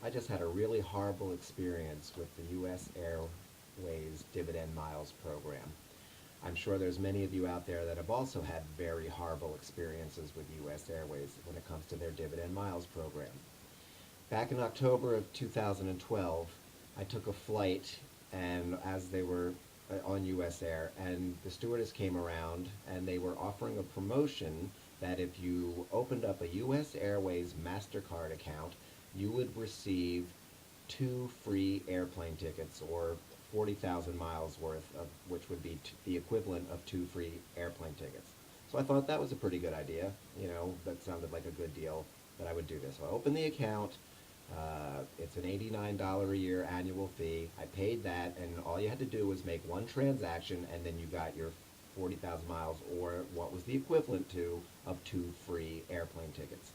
I just had a really horrible experience with the U.S. Airways Dividend Miles program. I'm sure there's many of you out there that have also had very horrible experiences with U.S. Airways when it comes to their Dividend Miles program. Back in October of 2012, I took a flight, and as they were on U.S. Air, and the stewardess came around, and they were offering a promotion that if you opened up a U.S. Airways MasterCard account, you would receive 2 free airplane tickets, or 40,000 miles worth, of which would be the equivalent of 2 free airplane tickets. So I thought that was a pretty good idea. You know, that sounded like a good deal, that I would do this. So I opened the account. It's an $89 a year annual fee. I paid that, and all you had to do was make one transaction, and then you got your 40,000 miles, or what was the equivalent to of 2 free airplane tickets.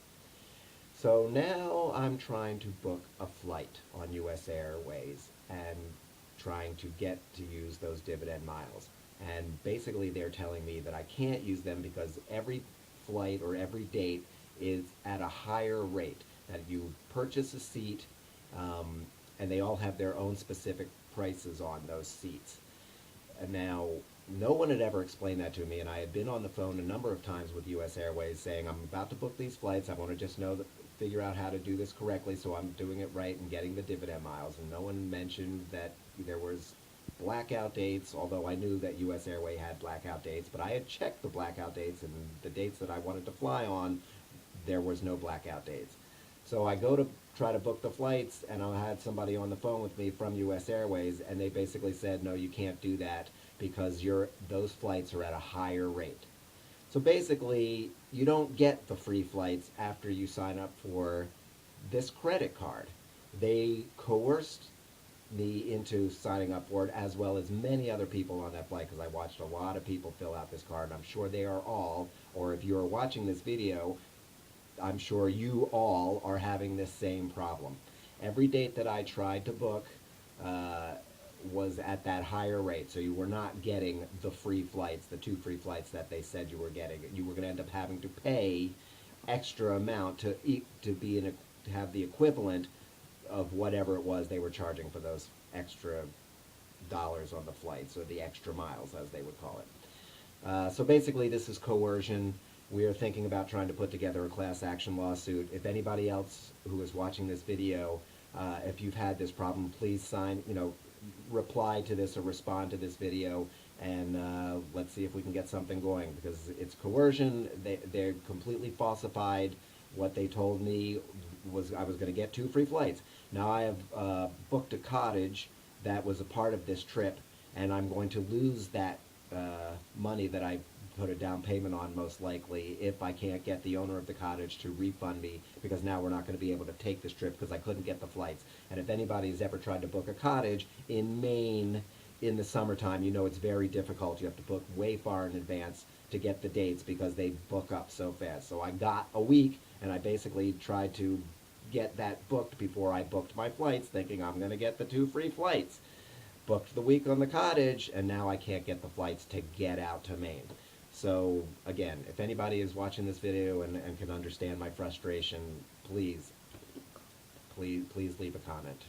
So now I'm trying to book a flight on U.S. Airways and trying to get to use those dividend miles. And basically they're telling me that I can't use them because every flight or every date is at a higher rate. That you purchase a seat, and they all have their own specific prices on those seats. And now, no one had ever explained that to me, and I had been on the phone a number of times with U.S. Airways saying, I'm about to book these flights, I want to just figure out how to do this correctly so I'm doing it right and getting the dividend miles. And no one mentioned that there was blackout dates, although I knew that U.S. Airways had blackout dates, but I had checked the blackout dates, and the dates that I wanted to fly on, there was no blackout dates. So I go to try to book the flights, and I had somebody on the phone with me from U.S. Airways, and they basically said, no, you can't do that because those flights are at a higher rate. So basically, you don't get the free flights after you sign up for this credit card. They coerced me into signing up for it, as well as many other people on that flight, because I watched a lot of people fill out this card, and I'm sure they are all, or if you're watching this video, I'm sure you all are having this same problem. Every date that I tried to book was at that higher rate, so you were not getting the free flights, the 2 free flights that they said you were getting. You were going to end up having to pay extra amount to have the equivalent of whatever it was they were charging for those extra dollars on the flights, or the extra miles, as they would call it. So basically, this is coercion. We are thinking about trying to put together a class action lawsuit. If anybody else who is watching this video, if you've had this problem, please reply to this or respond to this video, and let's see if we can get something going, because it's coercion. They're completely falsified. What they told me was I was going to get 2 free flights. Now I have booked a cottage that was a part of this trip, and I'm going to lose that money that I put a down payment on, most likely, if I can't get the owner of the cottage to refund me, because now we're not going to be able to take this trip because I couldn't get the flights. And if anybody's ever tried to book a cottage in Maine in the summertime, you know it's very difficult. You have to book way far in advance to get the dates because they book up so fast. So I got a week, and I basically tried to get that booked before I booked my flights, thinking I'm going to get the 2 free flights. Booked the week on the cottage, and now I can't get the flights to get out to Maine. So again, if anybody is watching this video and can understand my frustration, please leave a comment.